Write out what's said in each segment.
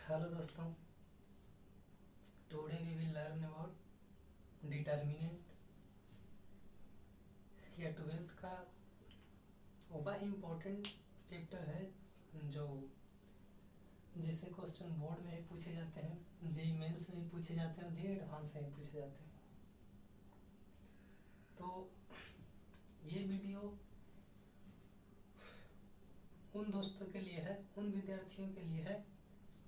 Hello दोस्तों, today we will learn about determinant. यह twelfth का वह इम्पोर्टेंट चैप्टर है जो जिससे क्वेश्चन बोर्ड में भी पूछे जाते हैं, जेई मेंस में भी पूछे जाते हैं, जेई एडवांस में भी पूछे जाते हैं। तो ये वीडियो उन दोस्तों के लिए है, उन विद्यार्थियों के लिए है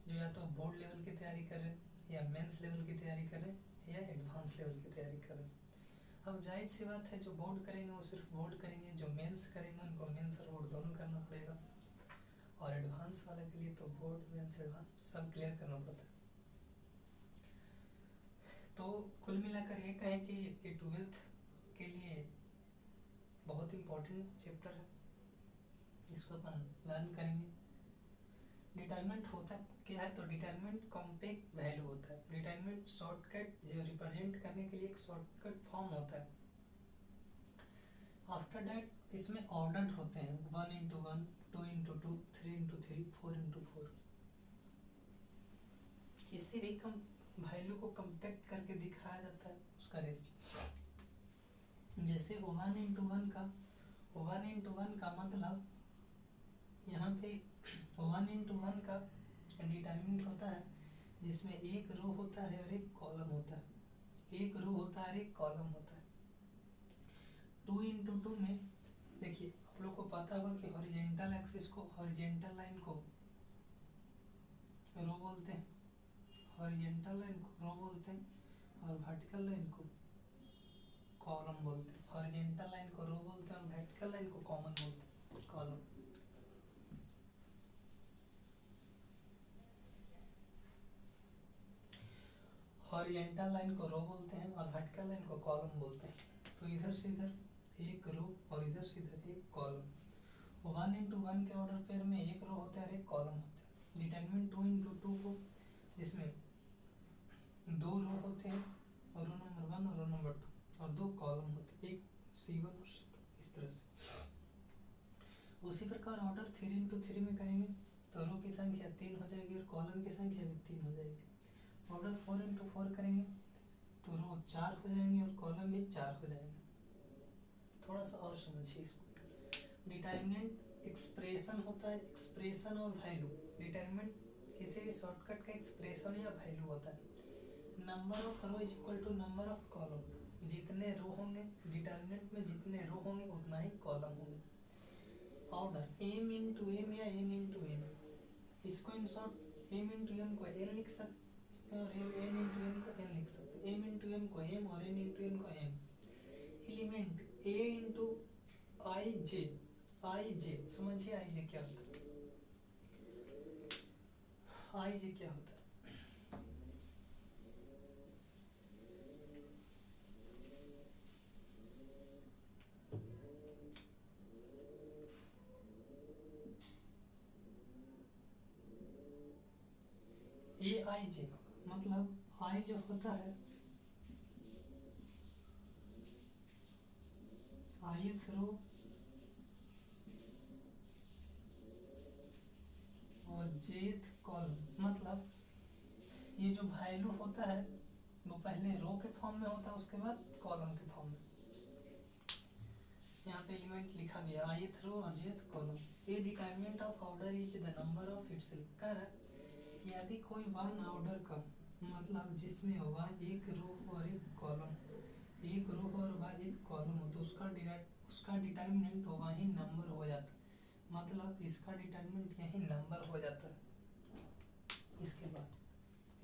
जो या तो बोर्ड लेवल की तैयारी कर रहे हैं, या मेंस लेवल की तैयारी कर रहे हैं, या एडवांस लेवल की तैयारी कर रहे हैं। अब जाहिर सी बात है, जो बोर्ड करेंगे वो सिर्फ बोर्ड करेंगे, जो मेंस करेंगे उनको मेंस और बोर्ड दोनों करना पड़ेगा, और एडवांस वाले के लिए तो बोर्ड मेंस एडवांस सब क्लियर करना पड़ता है। तो कुल मिलाकर ये कहें कि ये ट्वेल्थ के लिए बहुत इम्पोर्टेंट चैप्टर है, इसको अपन लर्न करेंगे। डिटरमिनेंट होता क्या है? तो डिटरमिनेंट कॉम्पैक्ट वैल्यू होता है। डिटरमिनेंट शॉर्टकट जो रिप्रेजेंट करने के लिए एक शॉर्टकट फॉर्म होता है। आफ्टर दैट इसमें ऑर्डर्ड होते हैं, 1 into 1, 2 into 2, 3 into 3, 4 into 4। किसी भी कम वैल्यू को कम्पैक्ट करके दिखाया जाता है उसका रेशियो। जैसे 1 into 1 का मतलब यहाँ पे 1 into 1 का डिटरमिनेंट होता है जिसमें एक रो होता है और एक कॉलम होता है, एक रो होता है और एक कॉलम होता है। 2 into 2 में देखिए, आप लोग को पता होगा कि हॉरिजेंटल एक्सिस को, हॉरिजेंटल लाइन को रो बोलते हैं, हॉरिजेंटल लाइन को रो बोलते हैं, और वर्टिकल लाइन को कॉलम बोलते हैं। हॉरिजेंटल लाइन को रो बोलते हैं और वर्टिकल लाइन को कॉमन बोलते हैं, कॉलम। हॉरिजेंटल लाइन को रो बोलते हैं और वर्टिकल लाइन को कॉलम बोलते हैं। तो इधर से इधर एक रो और इधर से इधर एक कॉलम। 1 into 1 के ऑर्डर पेयर में एक रो होता है और एक कॉलम होता है। डिटरमिनेंट 2 into 2 को, जिसमें दो रो होते हैं, और रो नंबर 1 और रो नंबर 2, और दो कॉलम होते हैं, एक C1 और C2, इस तरह से। उसी प्रकार ऑर्डर 3 into 3 में करेंगे तो रो की संख्या 3 हो जाएगी और कॉलम की संख्या भी 3 हो जाएगी। ऑर्डर 4 into 4 करेंगे तो रो 4 हो जाएंगे और कॉलम भी 4 हो जाएंगे। थोड़ा सा और समझिए इसको। डिटरमिनेंट एक्सप्रेशन होता है, एक्सप्रेशन और वैल्यू। डिटरमिनेंट किसी भी शॉर्टकट का एक्सप्रेशन या वैल्यू होता है। Number of row is equal to number of column. जितने रो होंगे डिटरमिनेंट में, जितने रो होंगे उतना ही कॉलम होंगे। ऑर्डर m into m या n into n, इसको in short m into m को n लिख सकते हैं और n into n को n लिख सकते हैं। m into m को m और n into n को n। Element a into i j, समझिए i j क्या होता है। i j क्या होता है? aij मतलब i जो होता है ith रो और jth कॉलम। मतलब ये जो वैल्यू होता है वो पहले रो के फॉर्म में होता है, उसके बाद कॉलम के फॉर्म में। यहाँ पे एलिमेंट लिखा गया ith रो और jth column. A determinant of order is the number of itself. कह रहा है कि यदि कोई वन ऑर्डर का मतलब जिसमें वह एक रो और एक कॉलम, एक रो और वह एक कॉलम हो, तो उसका डिटरमिनेंट वही नंबर हो जाता है। मतलब इसका डिटरमिनेंट यही नंबर हो जाता है। इसके बाद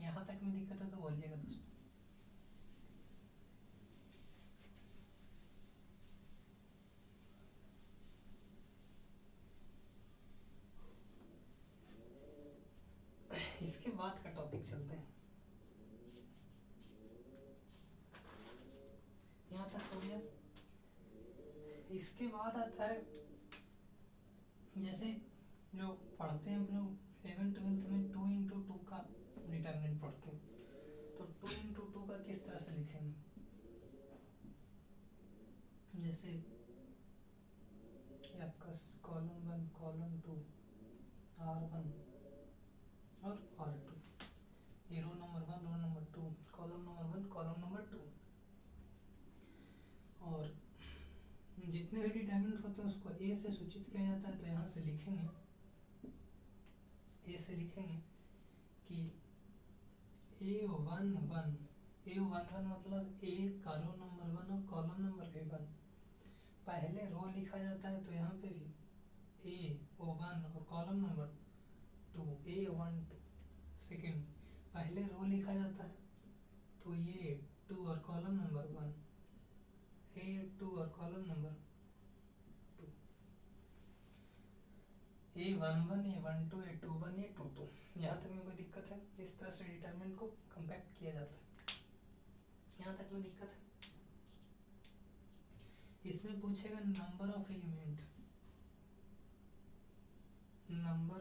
यहाँ तक में दिक्कत है तो बोलिएगा दोस्तों। इसके बाद का टॉपिक चलते हैं। यहाँ तक हो गया। इसके बाद आता है, जैसे जो पढ़ते हैं हम लोग 11th 12th में 2 into 2 का डिटरमिनेंट पढ़ते हैं, तो 2 into 2 का किस तरह से लिखेंगे। जैसे आपका कॉलम 1 कॉलम 2 R1 और R2। ये row number 1, row number 2, column number 1, column number 2। और जितने भी डिटर्मिनेंट होते हैं उसको ए से सूचित किया जाता है। तो यहाँ से लिखेंगे, ए से लिखेंगे कि A11, A11 मतलब ए का रो नंबर 1 और कॉलम नंबर भी 1। पहले रो लिखा जाता है तो यहाँ पे भी A01 और कॉलम नंबर 2 A12। सेकेंड, पहले रो लिखा जाता है तो ये 2 और कॉलम नंबर 1 A2 और column number 2 A11 A12 A21 A22। यहाँ तक में कोई दिक्कत है? इस तरह से डिटरमिनेंट को कंपैक्ट किया जाता है। यहाँ तक में दिक्कत है? इसमें पूछेगा number of element, number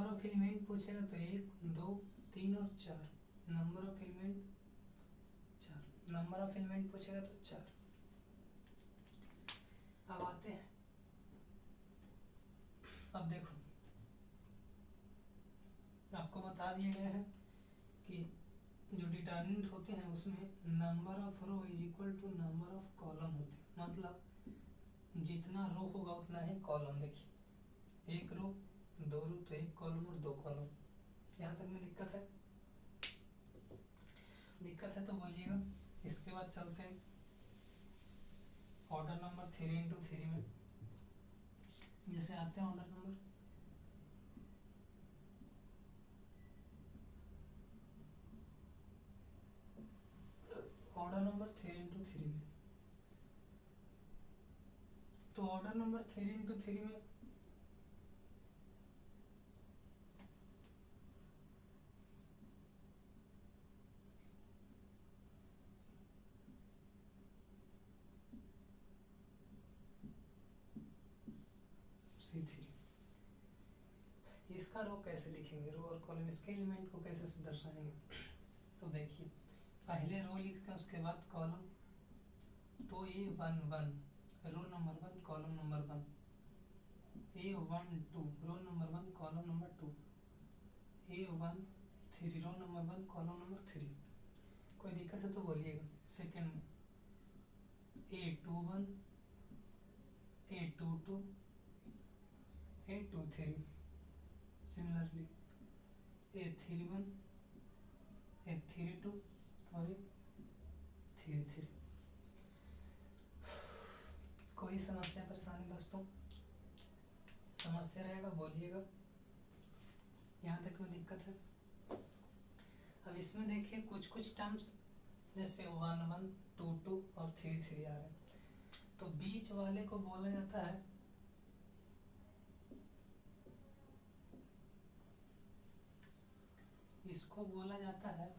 of element पूछेगा तो 1 2 3 और 4। Number of element 4, number of element पूछेगा तो 4। अब आते हैं, अब देखो आपको बता दिया गया है कि जो डिटर्मिनेंट होते हैं उसमें number of row is equal to number of column होते हैं। मतलब जितना रो होगा उतना ही कॉलम। देखिए, एक रो 2 रो तो 1 कॉलम और 2 कॉलम। यहाँ तक में दिक्कत है? दिक्कत है तो बोलिएगा। इसके बाद चलते हैं ऑर्डर नंबर 3x3 में। जैसे आते हैं order number order number 3x3 में। तो ऑर्डर नंबर 3x3 में C3, इसका रो कैसे लिखेंगे? रो और कॉलम, इसके एलिमेंट को कैसे दर्शाएंगे? तो देखिए, पहले रो लिखते हैं उसके बाद कॉलम। तो A11 row number 1 column number 1, A12 row number 1 column number 2, A13 row number 1 column number 3। कोई दिक्कत है तो बोलिएगा। सेकेंड में A21 A22 A23, similarly A31 A32 और A33। कोई समस्या परेशानी दोस्तों? समस्या रहेगा बोलिएगा। यहाँ तक में दिक्कत है? अब इसमें देखिए कुछ टर्म्स जैसे 1 1 2 2 और 3 3 आ रहे हैं। तो बीच वाले को बोला जाता है इसको बोला जाता है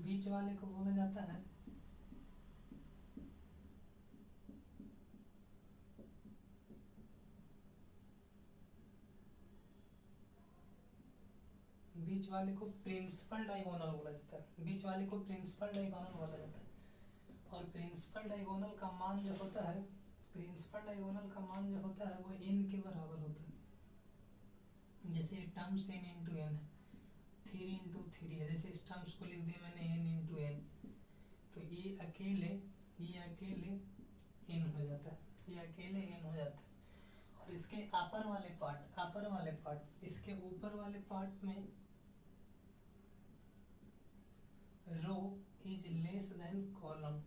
बीच वाले को बोला जाता है बीच वाले को प्रिंसिपल डायगोनल बोला जाता है। बीच वाले को प्रिंसिपल डायगोनल बोला जाता है। और प्रिंसिपल डायगोनल का मान जो होता है, प्रिंसिपल डायगोनल का मान जो होता है वो n के बराबर होता है। जैसे टर्म्स n इंटू एन है, 3 इंटू 3 है। जैसे इस टर्म्स को लिख दिया मैंने n इंटू एन, तो ये अकेले n हो जाता है, ये अकेले n हो जाता है। और इसके अपर वाले पार्ट, इसके ऊपर वाले पार्ट में row is less than column,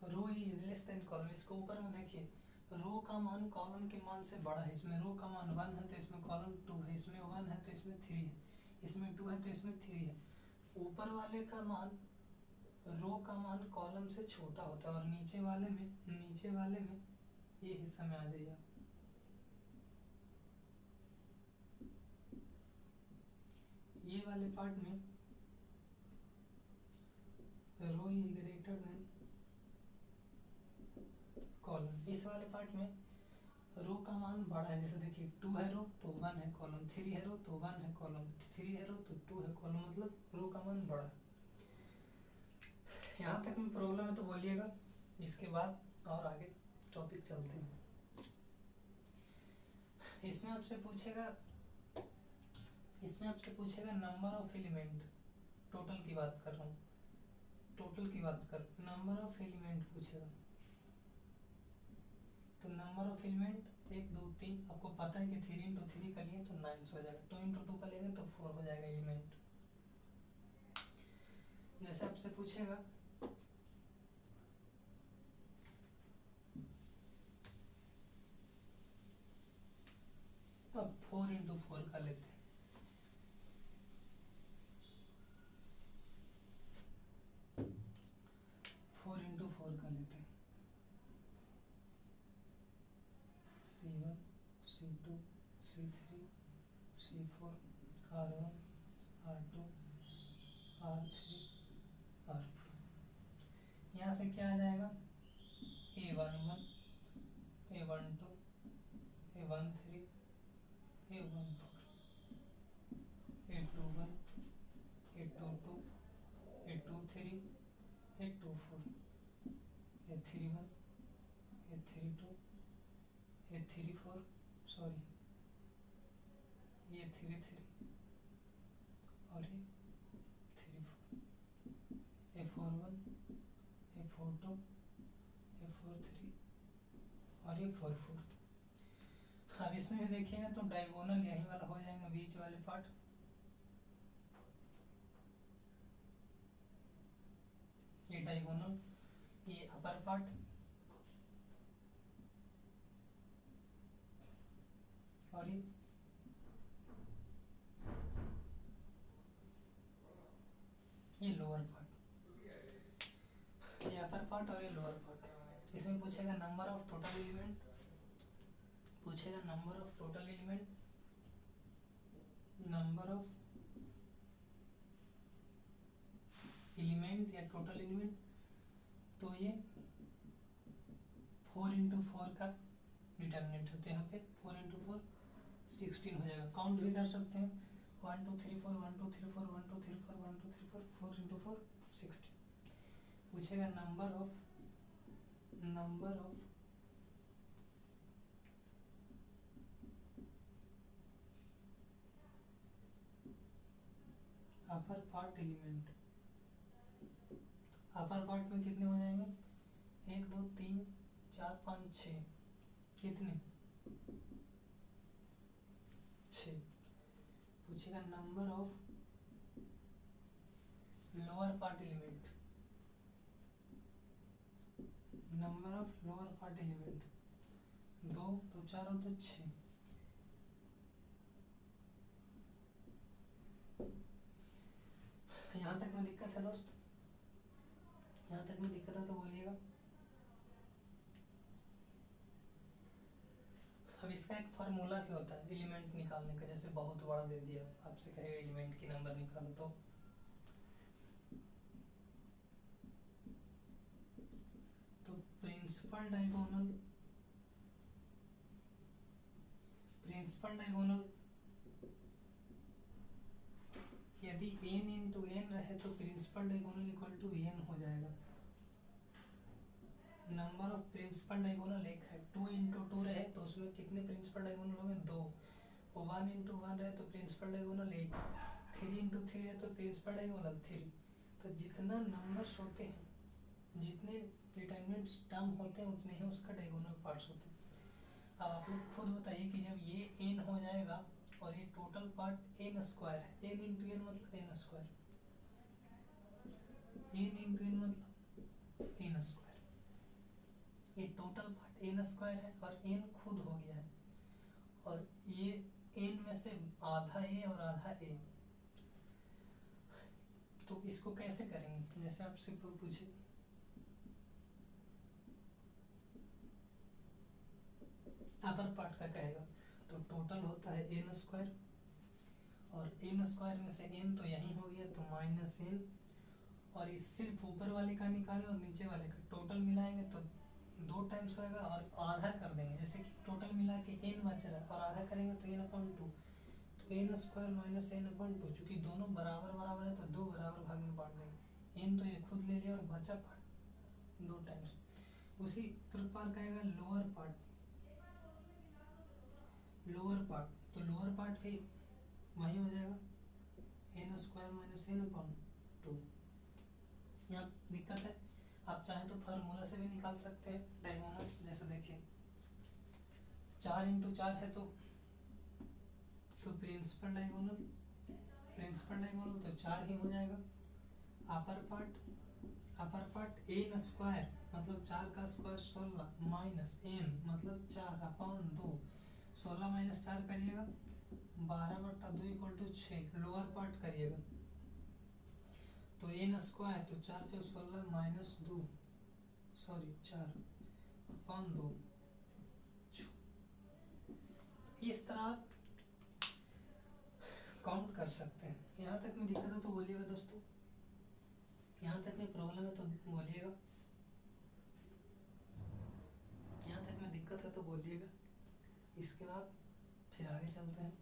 row is less than column. इसको ऊपर में देखिए, रो का मान कॉलम के मान से बड़ा है। इसमें रो का मान 1 है तो इसमें कॉलम 2 है, इसमें 1 है तो इसमें 3 है, इसमें 2 है तो इसमें 3 है। ऊपर वाले का मान, रो का मान कॉलम से छोटा होता है। और नीचे वाले में ये हिस्सा में आ जाइए, ये वाले पार्ट में row is greater than column. इस वाले पार्ट में रो का मान बड़ा है। जैसे देखिए 2 है रो तो 1 है कॉलम, 3 है रो तो 1 है कॉलम, 3 है रो तो 2 है कॉलम, मतलब रो का मान बड़ा है। यहाँ तक में प्रॉब्लम है तो बोलिएगा, इसके बाद और आगे टॉपिक चलते हैं। इसमें आपसे पूछेगा नंबर ऑफ एलिमेंट, टोटल की बात कर रहा हूँ, नंबर ऑफ एलिमेंट पूछेगा। तो नंबर ऑफ एलिमेंट 1 2 3, आपको पता है कि 3 इंटू 3 का लिए तो 9 हो जाएगा, 2 इंटू 2 का लेंगे तो 4 हो जाएगा एलिमेंट। जैसे आपसे पूछेगा अब 4 इंटू 4 का लेते हैं, 4 इंटू 4 का लेते हैं, C1 C2 C3 C4 R1 R2 R3 R4। यहाँ से क्या आ जाएगा, A11 A12 A13 A14 A21 A22 A23 A24 A31 A32 A34 sorry ये 33 और ये 34 A41 A42 A43 और ये 44। अब इसमें देखिएगा तो डायगोनल यही वाला हो जाएगा, बीच वाले पार्ट, ये डायगोनल, ये अपर पार्ट और ये लोअर पार्ट, ये अपर पार्ट और ये लोअर पार्ट। इसमें पूछेगा number of total element, number of total element या टोटल एलिमेंट, तो ये 4 इंटू 4 का डिटर्मिनेंट होते हैं, यहाँ पे 4 इंटू 4 16 हो जाएगा। काउंट भी कर सकते हैं, 1 2 3 4 1 2 3 4 1 2 3 4 1 2 3 4 4 इंटू 4 16। पूछेगा number of upper part element, upper part में कितने हो जाएंगे, 1 2 3 4 5 6, कितने 6। पूछेगा number of lower part element, number of lower part element 2 तो 4 और 2 6। यहाँ तक में दिक्कत है दोस्त, यहाँ तक में दिक्कत है तो बोलिएगा। अब इसका एक फार्मूला भी होता है एलिमेंट निकालने का, जैसे बहुत बड़ा दे दिया आपसे कहेगा एलिमेंट की नंबर निकालो, तो प्रिंसिपल डायगोनल यदि n इंटू n रहे तो principal diagonal equal to n हो जाएगा। नंबर ऑफ प्रिंसिपल डायगोनल 1 है, 2 इंटू 2 रहे तो उसमें कितने प्रिंसिपल डायगोनल हो गए 2, और 1 इंटू 1 रहे तो प्रिंसिपल डायगोनल 1, 3 इंटू 3 है तो प्रिंसिपल डायगोनल 3। तो जितना नंबर्स होते हैं, जितने डिटरमिनेंट्स टर्म होते हैं उतने ही उसका डायगोनल पार्ट्स होते हैं। अब आप लोग खुद बताइए कि जब ये n हो जाएगा और ये टोटल पार्ट n स्क्वायर है, n इंटू n मतलब n square, n into n मतलब n स्क्वायर, ये टोटल पार्ट n स्क्वायर है और n खुद हो गया है, और ये n में से आधा a और आधा a, तो इसको कैसे करेंगे, जैसे आपसे पूछे अपर पार्ट का कहेगा तो टोटल होता है n स्क्वायर, और n स्क्वायर में से n तो यही हो गया तो माइनस n, और इस सिर्फ ऊपर वाले का निकालें और नीचे वाले का टोटल मिलाएंगे तो 2 टाइम्स होएगा, और आधा कर देंगे, जैसे कि टोटल मिला के n बच रहा है और आधा करेंगे तो n/2, तो n स्क्वायर माइनस n/2, चूँकि दोनों बराबर बराबर है तो 2 बराबर भाग में बांट देंगे, एन तो ये खुद ले लिया और बचा पार्ट 2 टाइम्स। उसी प्रकार का आएगा लोअर पार्ट, तो लोअर पार्ट भी वही हो जाएगा N square minus N upon 2। यहाँ दिक्कत है, आप चाहें तो फार्मूला से भी निकाल सकते हैं डायगोनल्स। जैसे देखिए 4 इंटू 4 है तो प्रिंसिपल डायगोनल तो 4 ही हो जाएगा। अपर पार्ट एन स्क्वायर मतलब 4 का स्क्वायर 16 माइनस एन मतलब 4 अपॉन 2, 16 माइनस 4 करिएगा 12/2 इक्वल टू 6। लोअर पार्ट करिएगा तो एन स्क्वायर तो 4 4 16 माइनस 2 सॉरी 4 अपॉन 2। इस तरह काउंट कर सकते हैं। यहाँ तक में दिक्कत है तो बोलिएगा दोस्तों, यहाँ तक में प्रॉब्लम है तो बोलिएगा, यहाँ तक में दिक्कत है तो बोलिएगा। इसके बाद फिर आगे चलते हैं।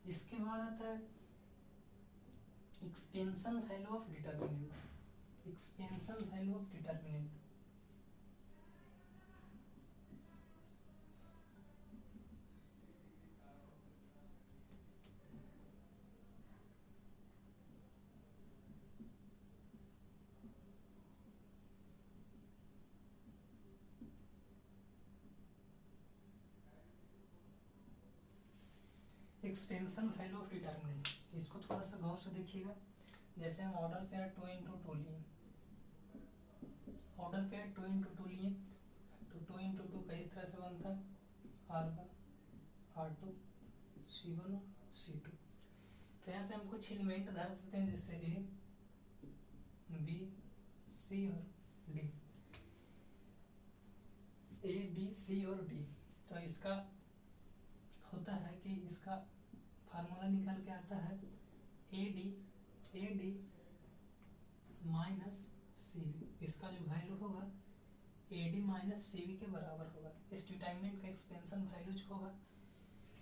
इसके बाद आता है expansion value of determinant. Expansion value of determinant expansion value of determinant, इसको थोड़ा सा गौर से देखिएगा। जैसे हम ऑर्डर पेयर 2 इंटू 2 लिए, ऑर्डर पेयर 2 इंटू 2 लिए तो 2 इंटू 2 इस तरह से बनता है R1 R2 C1 और C2। तो यहाँ पे हम कुछ एलिमेंट धर देते हैं जैसे A B C और D, A B C और D। तो इसका होता है कि इसका फार्मूला निकल के आता है AD माइनस CV। इसका जो वैल्यू होगा AD माइनस CV के बराबर होगा। इस डिटरमिनेंट का एक्सपेंशन वैल्यू जो होगा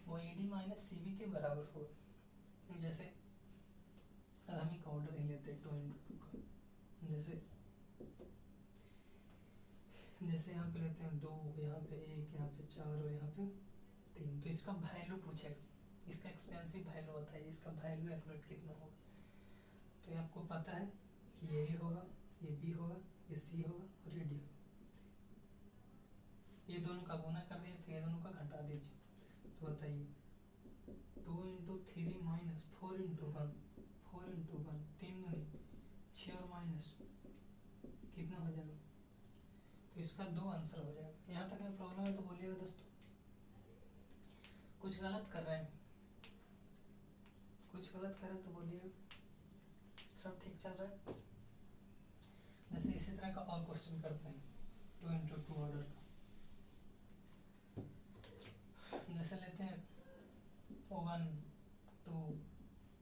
वो AD माइनस CV के बराबर होगा। जैसे अगर हम एक ऑर्डर ही लेते हैं 2 इंटू 2 का, जैसे यहाँ पे लेते हैं 2, यहाँ पे 1, यहाँ पे 4 और यहाँ पे 3। तो इसका वैल्यू पूछेगा, इसका एक्सपेंसिव वैल्यू बताइए, इसका वैल्यू एक्यूरेट कितना होगा। तो ये आपको पता है कि ये A होगा, ये B होगा, ये C होगा और ये D होगा। ये दोनों का गुना कर दिए, फिर ये दोनों का घटा दीजिए। तो बताइए 2 इंटू 3 माइनस 4 इंटू 1 3 दूनी 6 और माइनस कितना हो जाएगा। तो इसका 2 आंसर हो जाएगा। यहाँ तक में प्रॉब्लम है तो बोलिएगा दोस्तों, कुछ गलत कर रहे हैं, कुछ गलत कर रहे हैं तो बोलिएगा, सब ठीक चल रहा है। जैसे इसी तरह का और क्वेश्चन करते हैं 2 इंटू 2 ऑर्डर का। जैसे लेते हैं 1 2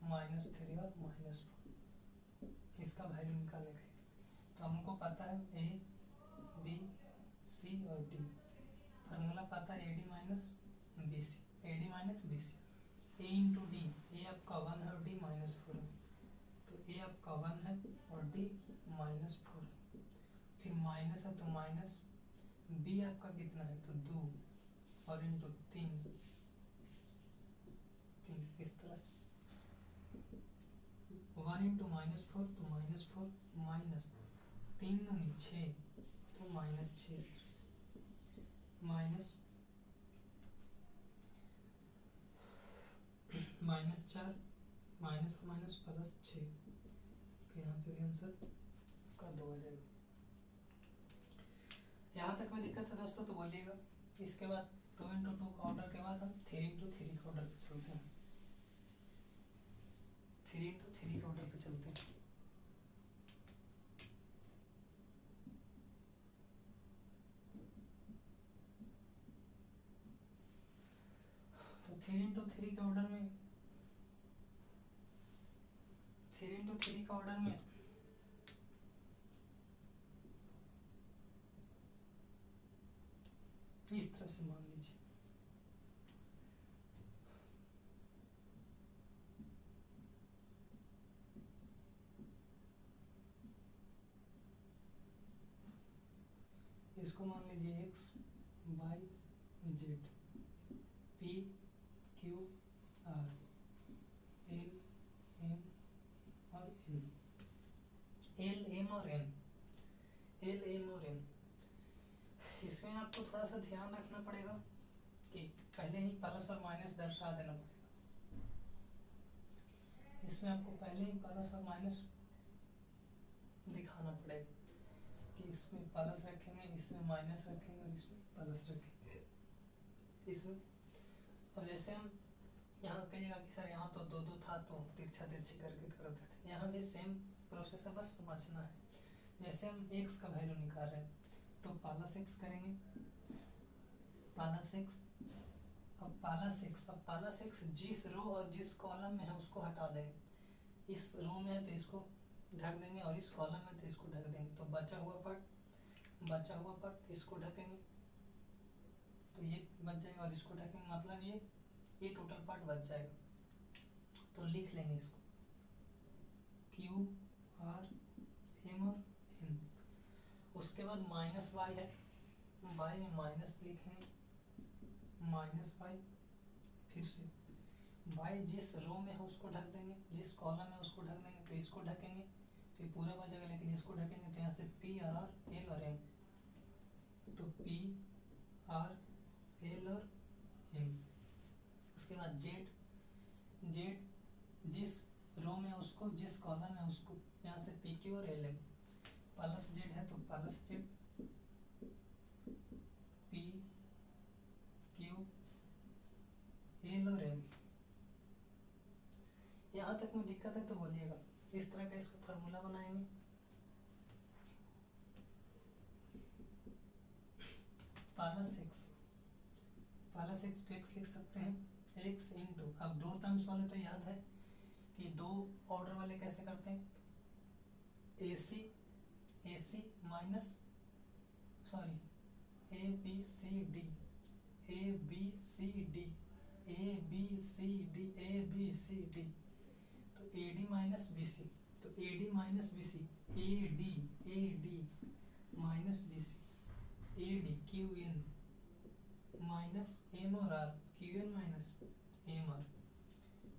माइनस 3 और माइनस 4, इसका वैल्यू निकालने का। तो हमको पता है A B C और D, फार्मूला पता है AD minus BC। A into D, A आपका 1 है और D माइनस 4 है। तो A आपका 1 है और D माइनस 4 है। फिर माइनस है तो माइनस B आपका कितना है तो 2 और इंटू 3 इस तरह से 1 इंटू माइनस 4 तो माइनस 4 माइनस 3 दूनी 6 तो माइनस 6 इस तरह से माइनस 4 माइनस माइनस प्लस 6। तो यहाँ पे भी आंसर का 2 आ जाएगा। यहाँ तक में दिक्कत है दोस्तों तो बोलिएगा। इसके बाद 2 इंटू 2 का ऑर्डर के बाद हम 3 इंटू 3 का ऑर्डर पे चलते हैं। 3 इंटू 3 के ऑर्डर पे चलते हैं। तो 3 इंटू 3 के ऑर्डर में 3 इंटू 3 का ऑर्डर में इस तरह से मान लीजिए। इसको मान लीजिए X Y Z, P Q R, L M और एन, एल एम और एन, एल एम और एन। इसमें आपको थोड़ा सा ध्यान रखना पड़ेगा कि पहले ही प्लस और माइनस दर्शा देना पड़ेगा। इसमें आपको पहले ही प्लस और माइनस दिखाना पड़ेगा कि इसमें प्लस रखेंगे, इसमें माइनस रखेंगे और इसमें प्लस रखेंगे इसमें। और जैसे हम यहाँ कहिएगा कि सर यहाँ तो दो दो था तो तिरछा तिरछी करके कर देते थे, यहाँ भी सेम प्रोसेस है, बस समझना है। जैसे हम एक्स का वैल्यू निकाल रहे हैं तो प्लस एक्स करेंगे, प्लस एक्स, अब प्लस एक्स जिस रो और जिस कॉलम में है उसको हटा देंगे। इस रो में है तो इसको ढक देंगे और इस कॉलम में तो इसको ढक देंगे, तो बचा हुआ पार्ट इसको ढकेंगे तो ये बच जाएगा और इसको ढकेंगे, मतलब ये टोटल पार्ट बच जाएगा। तो लिख लेंगे इसको क्यू आर एम और एन। उसके बाद माइनस वाई है, वाई में माइनस लिखेंगे, माइनस वाई, फिर से वाई जिस रो में है उसको ढक देंगे, जिस कॉलम में उसको ढक देंगे, तो इसको ढकेंगे तो ये पूरा बच जाएगा, लेकिन इसको ढकेंगे तो यहाँ से पी आर एल और एम, तो पी आर एल और एम। उसके बाद जेड जिस रो में उसको, जिस कॉलम में उसको, यहाँ से पी क्यू और एल एम। प्लस जेड है तो plus Z, P Q L और एम। यहाँ तक में दिक्कत है तो बोलिएगा। इस तरह का इसको फार्मूला बनाएंगे। प्लस एक्स को एक्स लिख सकते हैं, एक्स इंटू, अब दो टर्म्स वाले तो याद है कि दो ऑर्डर वाले कैसे करते हैं, AC माइनस सॉरी ABCD, तो AD माइनस BC, तो AD minus BC, AD minus BC, AD QN minus M और R, QN माइनस M और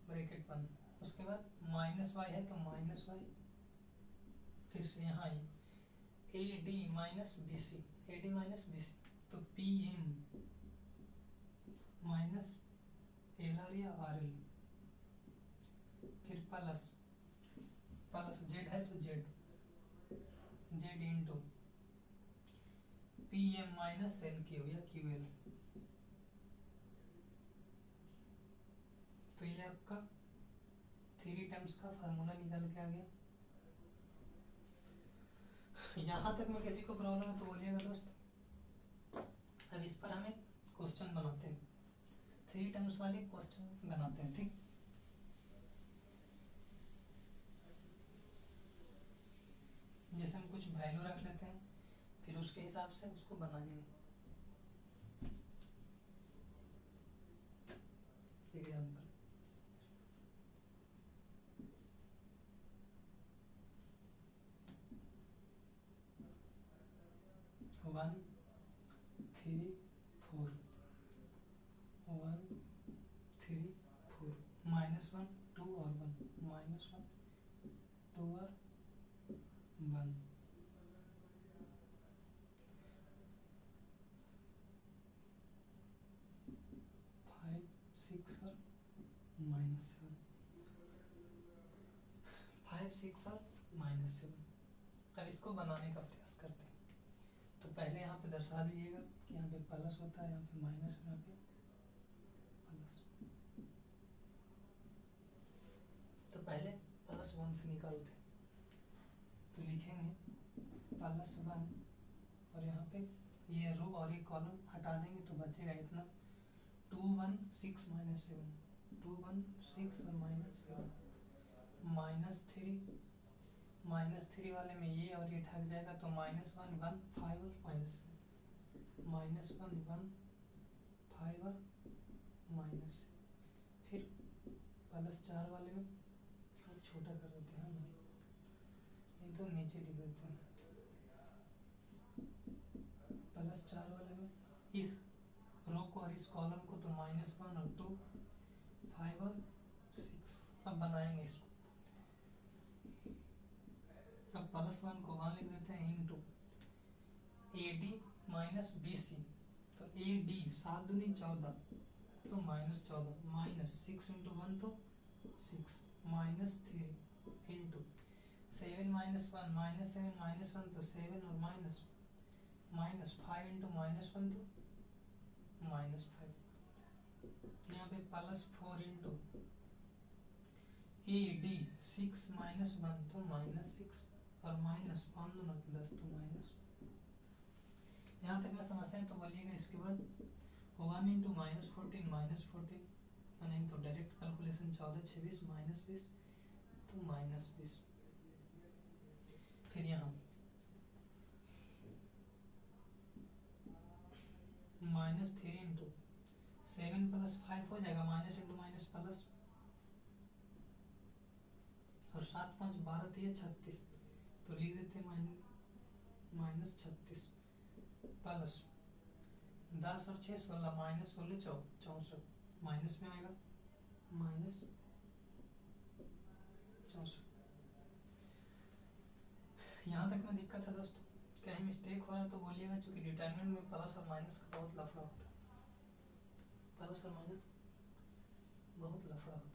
ब्रैकेट बंद। उसके बाद माइनस वाई है तो माइनस वाई, फिर से यहाँ AD माइनस BC, तो PM माइनस LR या RL, फिर प्लस जेड है तो Z into PM minus LQ या QL। तो ये आपका 3 टर्म्स का फार्मूला निकल के आ गया। यहाँ तक में किसी को प्रॉब्लम है तो बोलिएगा दोस्त। अब इस पर हम एक क्वेश्चन बनाते हैं, 3 टर्म्स वाले क्वेश्चन बनाते हैं, ठीक। जैसे हम कुछ वैल्यू रख लेते हैं, फिर उसके हिसाब से उसको बनाएंगे। एग्जाम्पल 1 3 4, 1 3 4, -1 2 और 1, -1 2 और 1, 5 6 और -7, 5 6 और -7। अब इसको बनाने का प्रयास करते हैं। तो पहले यहाँ पे दर्शा दीजिएगा कि यहाँ पे प्लस होता है, यहाँ पे माइनस, यहाँ पे प्लस। तो पहले +1 से निकालते हैं, तो लिखेंगे +1 और यहाँ पे ये रो और ये कॉलम हटा देंगे तो बचेगा इतना 2 1 6 -7, 2 1 6 और -7, -3 वाले में ये और ये ढक जाएगा तो -1 1 5 और -1 1 1 5 और माइनस, फिर +4 वाले में सब छोटा कर देते हैं ना, नहीं तो नीचे लिख देते हैं। +4 वाले में इस रो को और इस कॉलम को तो -1 और 2, 5 और 6। अब बनाएंगे इसको। अब +1 को 1 लिख देते हैं इंटू AD माइनस BC, तो AD 7 दूनी 14, तो -14 -6 इंटू 1 तो 6 -3 इंटू 7 -1 -7 -1 तो 7 और -5 इंटू -1 तो -5। यहाँ पे +4 इंटू AD 6 -1 तो -6 और -5 दूना 10 तो -। यहाँ तक में समझते हैं तो बोलिएगा। इसके बाद 1 इंटू -14 नहीं तो डायरेक्ट कैलकुलेशन 14 26 -20 तो -20। फिर यहाँ -3 इंटू 7 + 5 हो जाएगा, माइनस इंटू माइनस प्लस, और 7 5 12 3 36, तो लिख देते हैं -36 प्लस 10 और 6 16 -16 64 माइनस में आएगा -64। यहाँ तक में दिक्कत है दोस्तों, कहीं मिस्टेक हो रहा है तो बोलिएगा, क्योंकि डिटरमिनेंट में प्लस और माइनस का बहुत लफड़ा होता है। प्लस और माइनस बहुत लफड़ा होता है।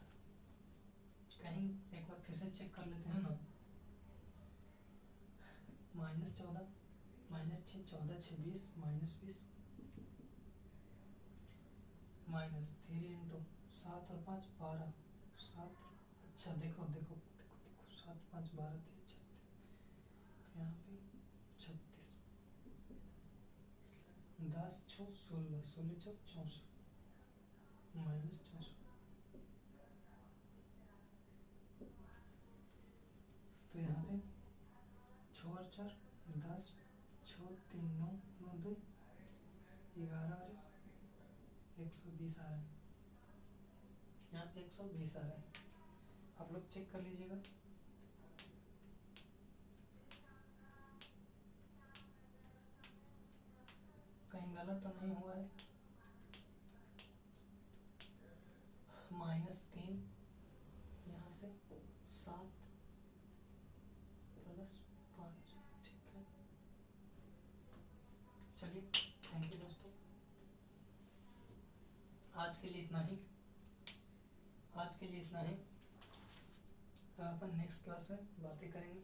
कहीं एक बार फिर से चेक कर लेते हैं ना। -14 -6 14 6 20 -20 -3 इंटू 7 और 5 12 7। अच्छा देखो 7 5 12 3 36, तो यहाँ पे 36 10 6 16 16 6 64 -64। तो यहाँ पे 6 और 4 10 6 3 9 9 2 11 और 120 आ रहा है। यहाँ पे 120 आ रहा है, आप लोग चेक कर लीजिएगा। कहीं गलत तो नहीं हुआ है। -3 यहाँ से 7 + 5, ठीक है। चलिए थैंक यू दोस्तों, आज के लिए इतना ही। अपन नेक्स्ट क्लास में बातें करेंगे।